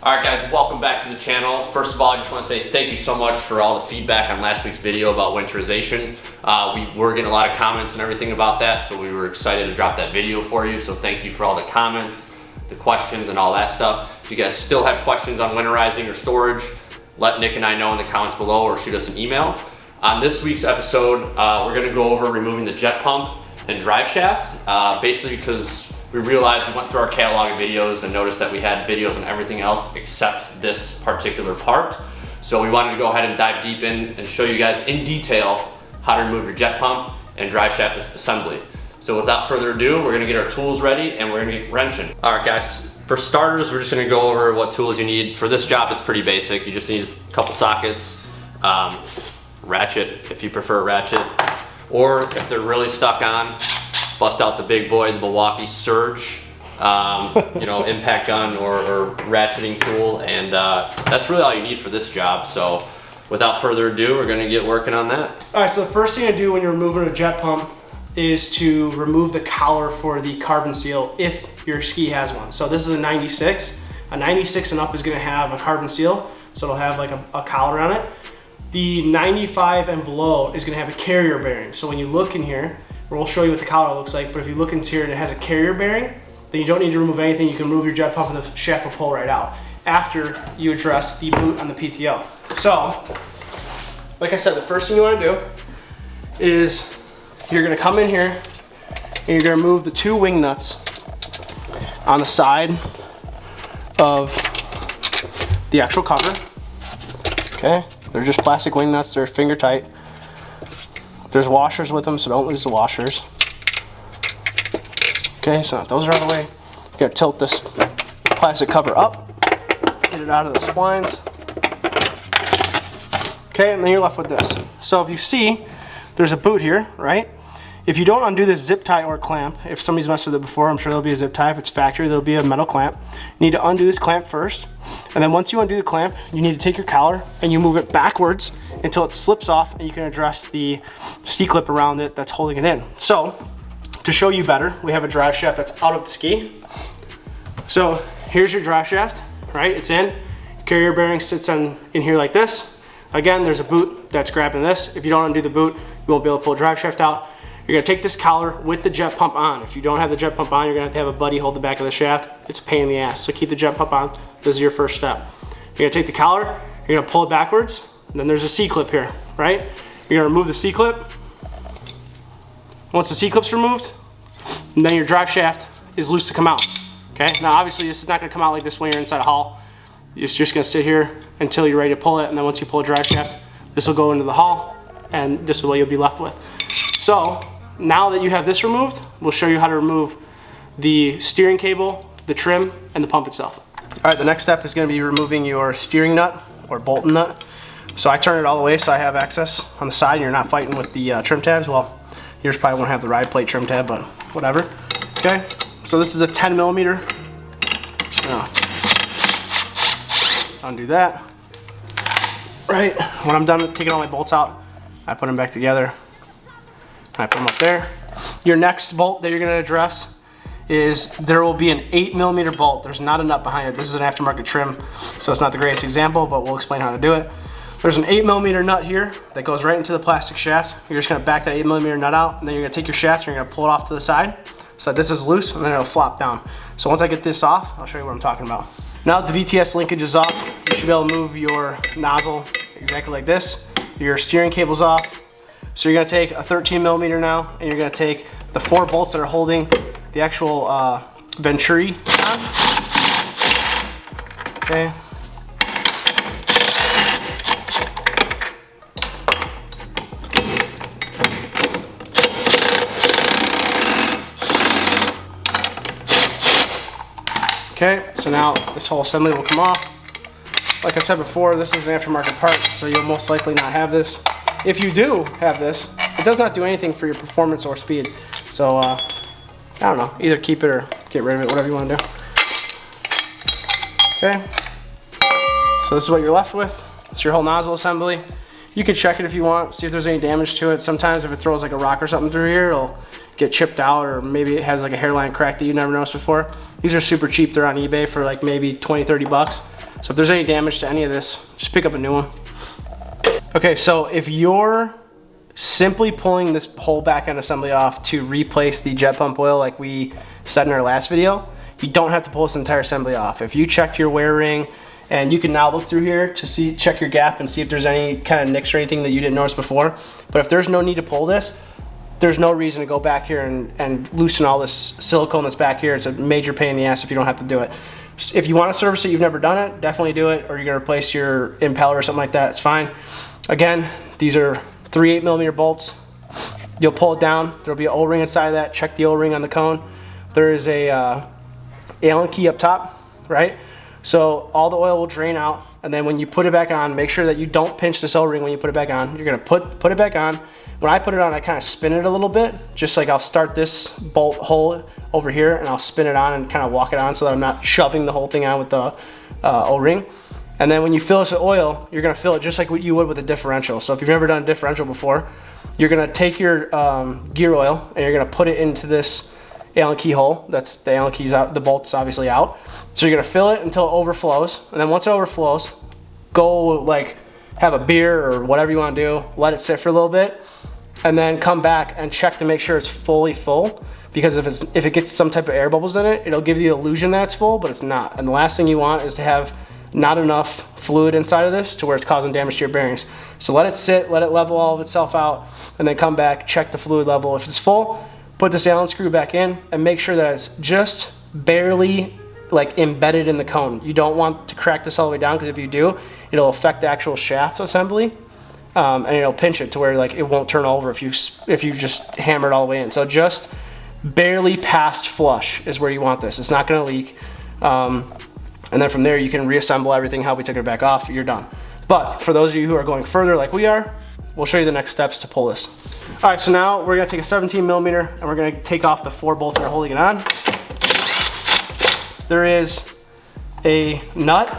Alright guys, welcome back to the channel. First of all, I just want to say thank you so much for all the feedback on last week's video about winterization. We were getting a lot of comments and everything about that, so we were excited to drop that video for you. So thank you for all the comments, the questions, and all that stuff. If you guys still have questions on winterizing or storage, let Nick and I know in the comments below or shoot us an email. On this week's episode, we're going to go over removing the jet pump and drive shafts, basically because we realized we went through our catalog of videos and noticed that we had videos on everything else except this particular part. So we wanted to go ahead and dive deep in and show you guys in detail how to remove your jet pump and drive shaft assembly. So without further ado, we're gonna get our tools ready and we're gonna get wrenching. All right guys, for starters, we're just gonna go over what tools you need. For this job, it's pretty basic. You just need a couple sockets, ratchet if you prefer a ratchet, or if they're really stuck on, bust out the big boy, the Milwaukee Surge, you know, impact gun or ratcheting tool, and that's really all you need for this job. So without further ado, we're gonna get working on that. All right, so the first thing I do when you're removing a jet pump is to remove the collar for the carbon seal if your ski has one. So this is a 96. A 96 and up is gonna have a carbon seal, so it'll have like a collar on it. The 95 and below is gonna have a carrier bearing. So when you look in here, we'll show you what the collar looks like, but if you look into here and it has a carrier bearing, then you don't need to remove anything. You can remove your jet pump and the shaft will pull right out after you address the boot on the PTO. So, like I said, the first thing you want to do is you're going to come in here and you're going to remove the two wing nuts on the side of the actual cover. Okay, they're just plastic wing nuts, they're finger tight. There's washers with them, so don't lose the washers. Okay, so those are out of the way. You gotta tilt this plastic cover up, get it out of the splines. Okay, and then you're left with this. So if you see, there's a boot here, right? If you don't undo this zip tie or clamp, if somebody's messed with it before, I'm sure there'll be a zip tie. If it's factory, there'll be a metal clamp. You need to undo this clamp first. And then once you undo the clamp, you need to take your collar and you move it backwards until it slips off and you can address the C-clip around it that's holding it in. So, to show you better, we have a drive shaft that's out of the ski. So, here's your drive shaft, right? It's in. Carrier bearing sits in here like this. Again, there's a boot that's grabbing this. If you don't undo the boot, you won't be able to pull the drive shaft out. You're gonna take this collar with the jet pump on. If you don't have the jet pump on, you're gonna have to have a buddy hold the back of the shaft. It's a pain in the ass, so keep the jet pump on. This is your first step. You're gonna take the collar, you're gonna pull it backwards, and then there's a C-clip here, right? You're gonna remove the C-clip. Once the C-clip's removed, and then your drive shaft is loose to come out, okay? Now obviously this is not gonna come out like this when you're inside a hull. It's just gonna sit here until you're ready to pull it, and then once you pull a drive shaft, this will go into the hull, and this is what you'll be left with. So, now that you have this removed, we'll show you how to remove the steering cable, the trim, and the pump itself. All right, the next step is going to be removing your steering nut or bolt nut. So I turn it all the way so I have access on the side and you're not fighting with the trim tabs. Well, yours probably won't have the ride plate trim tab, but whatever. Okay, so this is a 10 millimeter. So, undo that. Right, when I'm done with taking all my bolts out, I put them back together. I put them up there. Your next bolt that you're gonna address is there will be an 8 millimeter bolt. There's not a nut behind it. This is an aftermarket trim, so it's not the greatest example, but we'll explain how to do it. There's an 8 millimeter nut here that goes right into the plastic shaft. You're just gonna back that 8 millimeter nut out, and then you're gonna take your shaft and you're gonna pull it off to the side so that this is loose, and then it'll flop down. So once I get this off, I'll show you what I'm talking about. Now that the VTS linkage is off, you should be able to move your nozzle exactly like this. Your steering cable's off. So you're gonna take a 13 millimeter now, and you're gonna take the 4 bolts that are holding the actual venturi on. Okay. Okay, so now this whole assembly will come off. Like I said before, this is an aftermarket part, so you'll most likely not have this. If you do have this, it does not do anything for your performance or speed. So, I don't know, either keep it or get rid of it, whatever you want to do. Okay, so this is what you're left with. It's your whole nozzle assembly. You can check it if you want, see if there's any damage to it. Sometimes if it throws like a rock or something through here, it'll get chipped out, or maybe it has like a hairline crack that you never noticed before. These are super cheap. They're on eBay for like maybe 20, 30 bucks. So if there's any damage to any of this, just pick up a new one. Okay, so if you're simply pulling this whole back end assembly off to replace the jet pump oil like we said in our last video, you don't have to pull this entire assembly off. If you checked your wear ring, and you can now look through here to check your gap and see if there's any kind of nicks or anything that you didn't notice before. But if there's no need to pull this, there's no reason to go back here and loosen all this silicone that's back here. It's a major pain in the ass if you don't have to do it. If you want to service it, you've never done it, definitely do it, or you're gonna replace your impeller or something like that, it's fine. Again, these are 3 8mm bolts. You'll pull it down, there'll be an O-ring inside of that. Check the O-ring on the cone. There is a Allen key up top, right? So all the oil will drain out, and then when you put it back on, make sure that you don't pinch this O-ring when you put it back on. You're gonna put it back on. When I put it on, I kind of spin it a little bit, just like I'll start this bolt hole over here and I'll spin it on and kind of walk it on so that I'm not shoving the whole thing on with the O-ring. And then when you fill this with oil, you're gonna fill it just like what you would with a differential. So if you've never done a differential before, you're gonna take your gear oil and you're gonna put it into this Allen key hole. That's the Allen key's out, the bolt's obviously out. So you're gonna fill it until it overflows, and then once it overflows, go like have a beer or whatever you wanna do, let it sit for a little bit, and then come back and check to make sure it's fully full, because if it gets some type of air bubbles in it, it'll give you the illusion that it's full, but it's not. And the last thing you want is to have not enough fluid inside of this to where it's causing damage to your bearings. So let it sit, let it level all of itself out, and then come back, check the fluid level. If it's full, put this Allen screw back in and make sure that it's just barely like embedded in the cone. You don't want to crack this all the way down, because if you do, it'll affect the actual shaft assembly, and it'll pinch it to where like it won't turn over if you just hammer it all the way in. So just barely past flush is where you want this. It's not going to leak, and then from there you can reassemble everything how we took it back off. You're done. But for those of you who are going further like we are, we'll show you the next steps to pull this. All right, so now we're gonna take a 17mm and we're gonna take off the 4 bolts that are holding it on. There is a nut,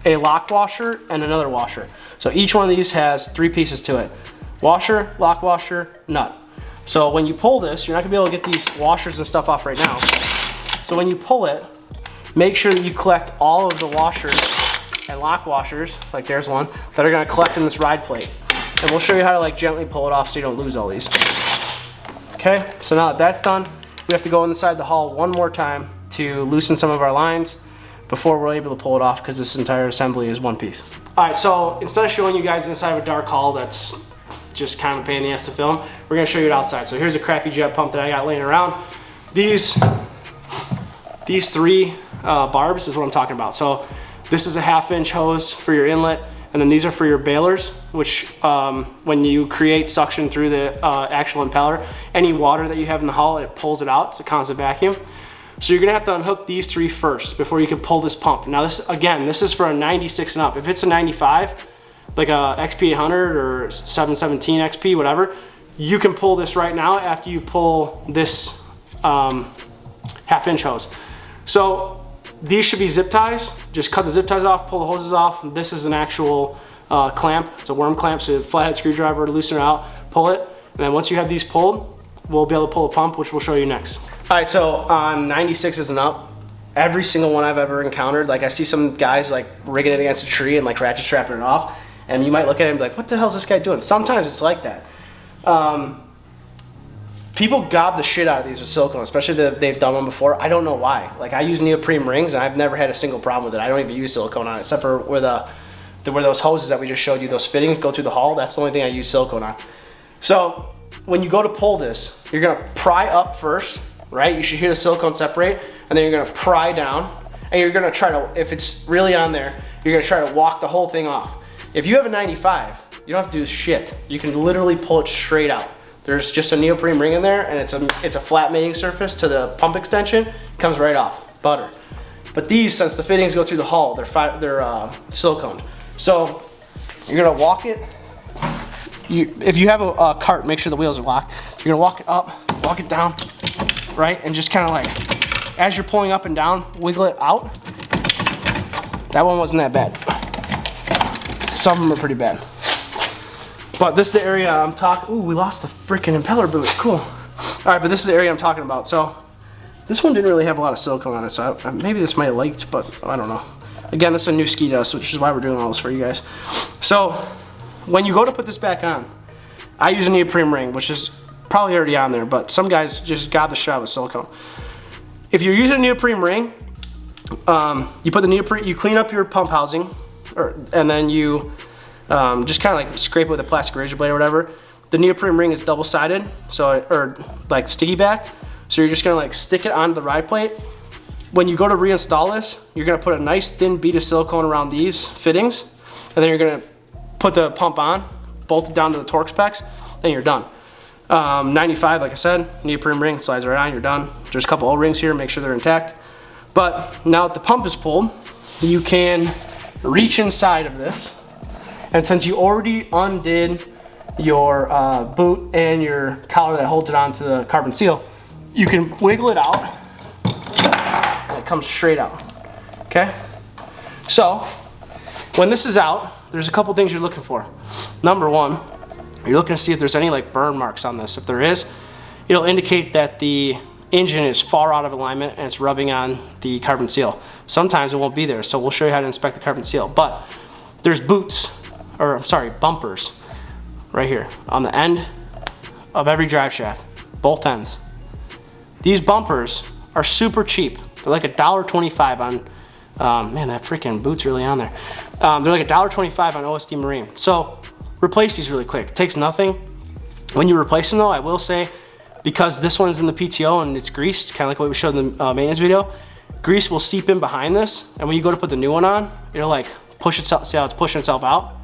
a lock washer, and another washer. So each one of these has 3 pieces to it. Washer, lock washer, nut. So when you pull this, you're not gonna be able to get these washers and stuff off right now. So when you pull it, make sure that you collect all of the washers and lock washers, like there's one, that are gonna collect in this ride plate. And we'll show you how to like gently pull it off so you don't lose all these. Okay, so now that that's done, we have to go inside the hull one more time to loosen some of our lines before we're able to pull it off, because this entire assembly is one piece. All right, so instead of showing you guys inside of a dark hull that's just kind of a pain in the ass to film, we're gonna show you it outside. So here's a crappy jet pump that I got laying around. These 3 barbs is what I'm talking about. So this is a 1/2-inch hose for your inlet, and then these are for your bailers, which when you create suction through the actual impeller, any water that you have in the hull, it pulls it out. It's a constant vacuum. So you're gonna have to unhook these 3 first before you can pull this pump. Now this, again, this is for a 96 and up. If it's a 95, like a XP 800 or 717 XP, whatever, you can pull this right now after you pull this 1/2-inch hose. So these should be zip ties. Just cut the zip ties off, pull the hoses off. This is an actual clamp. It's a worm clamp, so a flathead screwdriver to loosen it out, pull it, and then once you have these pulled, we'll be able to pull a pump, which we'll show you next. All right, so on 96s and up, every single one I've ever encountered, like I see some guys like rigging it against a tree and like ratchet strapping it off, and you might look at it and be like, what the hell is this guy doing? Sometimes it's like that. People gob the shit out of these with silicone, especially if they've done one before. I don't know why. Like I use neoprene rings and I've never had a single problem with it. I don't even use silicone on it, except for where those hoses that we just showed you, those fittings go through the hull. That's the only thing I use silicone on. So when you go to pull this, you're gonna pry up first, right? You should hear the silicone separate, and then you're gonna pry down, and you're gonna try to, if it's really on there, you're gonna try to walk the whole thing off. If you have a 95, you don't have to do shit. You can literally pull it straight out. There's just a neoprene ring in there, and it's a flat mating surface to the pump extension. It comes right off, butter. But these, since the fittings go through the hull, they're siliconed. So you're gonna walk it. If you have a cart, make sure the wheels are locked. You're gonna walk it up, walk it down, right? And just kind of like, as you're pulling up and down, wiggle it out. That one wasn't that bad. Some of them are pretty bad. But this is the area I'm talking. Ooh, we lost the freaking impeller boot. Cool. All right, but this is the area I'm talking about. So this one didn't really have a lot of silicone on it, so maybe this might have leaked, but I don't know. Again, this is a new ski dust, which is why we're doing all this for you guys. So when you go to put this back on, I use a neoprene ring, which is probably already on there, but some guys just got the shot with silicone. If you're using a neoprene ring, you put the neoprene, you clean up your pump housing, and then you just kind of like scrape it with a plastic razor blade or whatever. The neoprene ring is double-sided, or like sticky backed, so you're just gonna like stick it onto the ride plate. When you go to reinstall this, you're gonna put a nice thin bead of silicone around these fittings, and then you're gonna put the pump on, bolt it down to the torque specs, and you're done. 95, like I said, neoprene ring slides right on, you're done. There's a couple O-rings here, make sure they're intact. But now that the pump is pulled, you can reach inside of this, and since you already undid your boot and your collar that holds it onto the carbon seal, you can wiggle it out, and it comes straight out, okay? So, when this is out, there's a couple things you're looking for. Number one, you're looking to see if there's any like burn marks on this. If there is, it'll indicate that the engine is far out of alignment and it's rubbing on the carbon seal. Sometimes it won't be there, so we'll show you how to inspect the carbon seal. But there's bumpers right here on the end of every drive shaft, both ends. These bumpers are super cheap. They're like $1.25 on, man, that freaking boot's really on there. They're like $1.25 on OSD Marine. So replace these really quick. It takes nothing. When you replace them though, I will say, because this one's in the PTO and it's greased, kind of like what we showed in the maintenance video, grease will seep in behind this, and when you go to put the new one on, it'll like push itself, see how it's pushing itself out?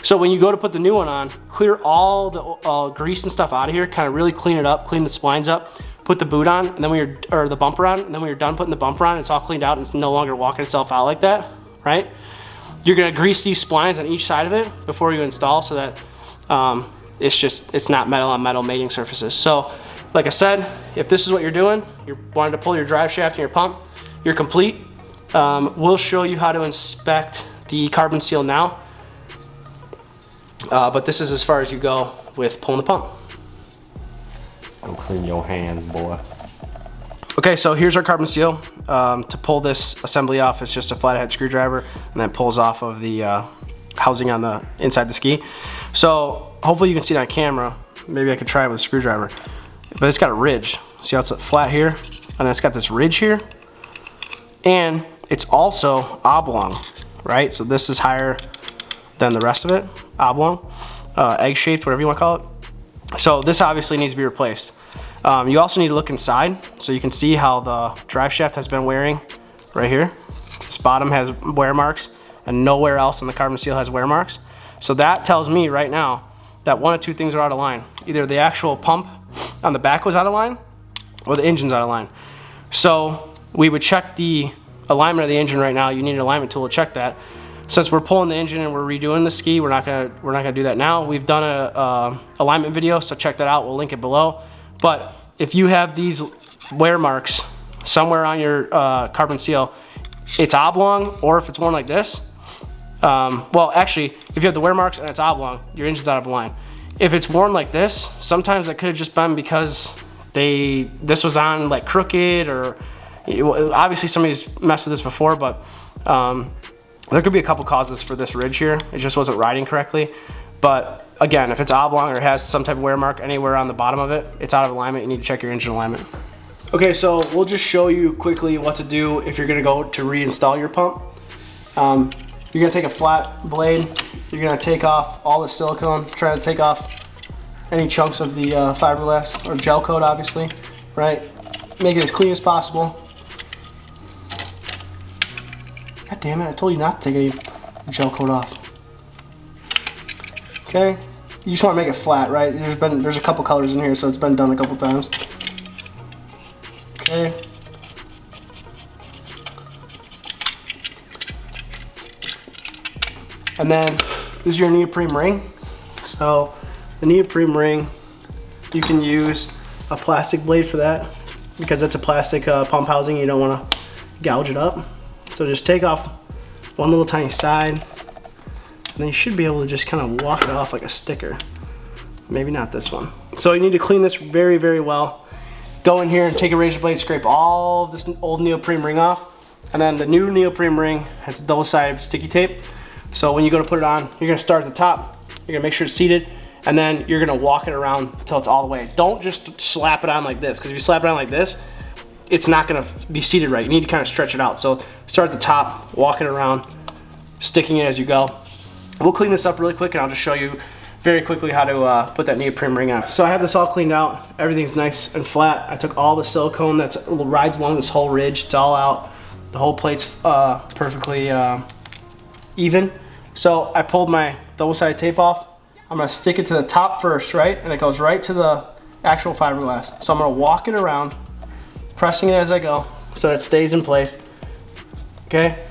So when you go to put the new one on, clear all the grease and stuff out of here, kind of really clean it up, clean the splines up, put the boot on, and then when you're, or the bumper on, and then when you're done putting the bumper on, it's all cleaned out and it's no longer walking itself out like that, right? You're gonna grease these splines on each side of it before you install, so that it's not metal on metal mating surfaces. So like I said, if this is what you're doing, you're wanting to pull your drive shaft and your pump, you're complete. We'll show you how to inspect the carbon seal now, but this is as far as you go with pulling the pump. Go clean your hands, boy. Okay, so here's our carbon seal. To pull this assembly off, it's just a flathead screwdriver, and then pulls off of the housing on the inside the ski. So hopefully you can see it on camera. Maybe I could try it with a screwdriver. But it's got a ridge. See how it's flat here? And then it's got this ridge here. And it's also oblong, right? So this is higher than the rest of it, oblong, egg-shaped, whatever you want to call it. So this obviously needs to be replaced. You also need to look inside, so you can see how the drive shaft has been wearing right here. This bottom has wear marks, and nowhere else on the carbon seal has wear marks. So that tells me right now that one of two things are out of line. Either the actual pump on the back was out of line, or the engine's out of line. So we would check the alignment of the engine right now. You need an alignment tool to check that. Since we're pulling the engine and we're redoing the ski, we're not gonna do that now. We've done a alignment video, so check that out. We'll link it below. But if you have these wear marks somewhere on your carbon seal, it's oblong, or if it's worn like this, well, actually, if you have the wear marks and it's oblong, your engine's out of line. If it's worn like this, sometimes it could have just been because this was on like crooked, or obviously somebody's messed with this before, but there could be a couple causes for this ridge here. It just wasn't riding correctly. But again, if it's oblong or it has some type of wear mark anywhere on the bottom of it, it's out of alignment. You need to check your engine alignment. Okay, so we'll just show you quickly what to do if you're gonna go to reinstall your pump. You're gonna take a flat blade. You're gonna take off all the silicone, try to take off any chunks of the fiberglass or gel coat, obviously, right? Make it as clean as possible. God damn it, I told you not to take any gel coat off. Okay, you just want to make it flat, right? There's a couple colors in here, so it's been done a couple times. Okay. And then this is your neoprene ring. So the neoprene ring, you can use a plastic blade for that, because it's a plastic pump housing. You don't want to gouge it up. So just take off one little tiny side, and then you should be able to just kind of walk it off like a sticker. Maybe not this one. So you need to clean this very, very well. Go in here and take a razor blade, scrape all of this old neoprene ring off, And then the new neoprene ring has double-sided sticky tape. So when you go to put it on, you're gonna start at the top, you're gonna make sure it's seated, and then you're gonna walk it around until it's all the way. Don't just slap it on like this, because if you slap it on like this, it's not gonna be seated right. You need to kind of stretch it out. So start at the top, walk it around, sticking it as you go. We'll clean this up really quick and I'll just show you very quickly how to put that neoprene ring on. So I have this all cleaned out. Everything's nice and flat. I took all the silicone that rides along this whole ridge. It's all out. The whole plate's perfectly even. So I pulled my double-sided tape off. I'm gonna stick it to the top first, right? And it goes right to the actual fiberglass. So I'm gonna walk it around, pressing it as I go so that it stays in place, okay?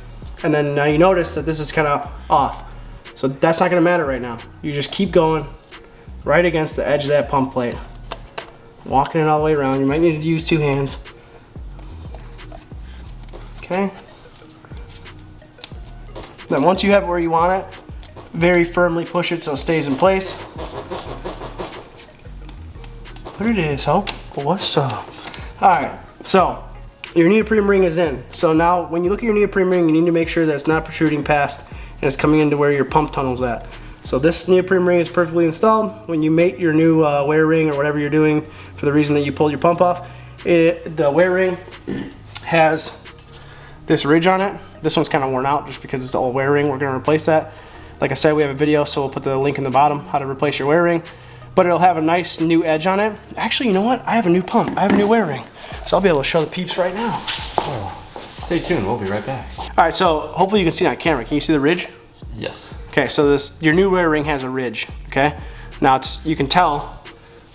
And then now you notice that this is kind of off. So that's not gonna matter right now. You just keep going right against the edge of that pump plate. Walking it all the way around. You might need to use 2 hands. Okay? Then once you have it where you want it, very firmly push it so it stays in place. What it is, huh? What's up? Alright, so your neoprene ring is in. So now when you look at your neoprene ring, you need to make sure that it's not protruding past and it's coming into where your pump tunnel's at. So this neoprene ring is perfectly installed. When you mate your new wear ring or whatever you're doing for the reason that you pulled your pump off, the wear ring has this ridge on it. This one's kind of worn out just because it's all wear ring. We're going to replace that. Like I said, we have a video, so we'll put the link in the bottom how to replace your wear ring. But it'll have a nice new edge on it. Actually, you know what? I have a new pump. I have a new wear ring. So I'll be able to show the peeps right now. Oh, stay tuned. We'll be right back. All right, so hopefully you can see it on camera. Can you see the ridge? Yes. Okay, so your new wear ring has a ridge, okay? Now you can tell,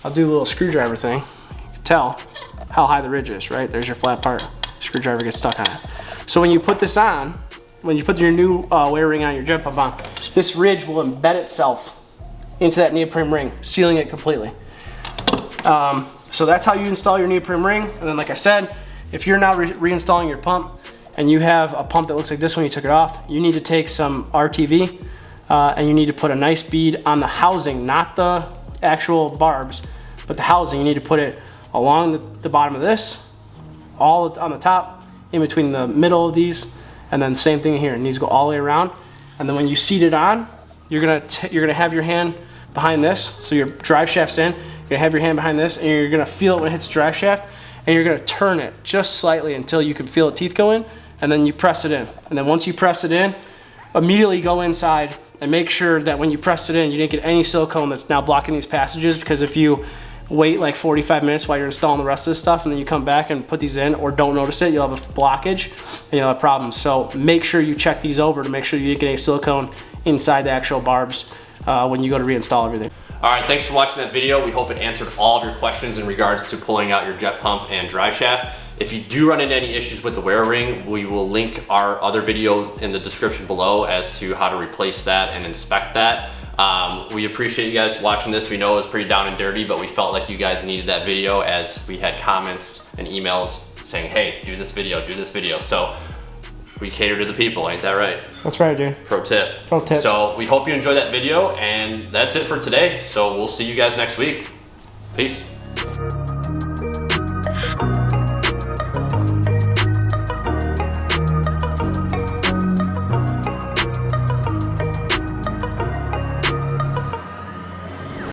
I'll do a little screwdriver thing. You can tell how high the ridge is, right? There's your flat part. Screwdriver gets stuck on it. So when you put this on, when you put your new wear ring on, your jet pump on, this ridge will embed itself into that neoprene ring, sealing it completely. So that's how you install your neoprene ring. And then like I said, if you're now reinstalling your pump and you have a pump that looks like this one, you took it off, you need to take some RTV and you need to put a nice bead on the housing, not the actual barbs, but the housing. You need to put it along the bottom of this, all on the top, in between the middle of these, and then same thing here. It needs to go all the way around. And then when you seat it on, you're gonna have your hand behind this, so your drive shaft's in. You're gonna have your hand behind this, and you're gonna feel it when it hits the drive shaft, and you're gonna turn it just slightly until you can feel the teeth go in, and then you press it in. And then once you press it in, immediately go inside and make sure that when you press it in, you didn't get any silicone that's now blocking these passages, because if you wait like 45 minutes while you're installing the rest of this stuff and then you come back and put these in or don't notice it, you'll have a blockage and you'll have problems. So make sure you check these over to make sure you didn't get any silicone inside the actual barbs when you go to reinstall everything. All right, thanks for watching that video. We hope it answered all of your questions in regards to pulling out your jet pump and drive shaft. If you do run into any issues with the wear ring, we will link our other video in the description below as to how to replace that and inspect that. We appreciate you guys watching this. We know it was pretty down and dirty, but we felt like you guys needed that video as we had comments and emails saying, hey, do this video, do this video. So we cater to the people, ain't that right? That's right, dude. Pro tip. Pro tips. So we hope you enjoyed that video, and that's it for today. So we'll see you guys next week. Peace.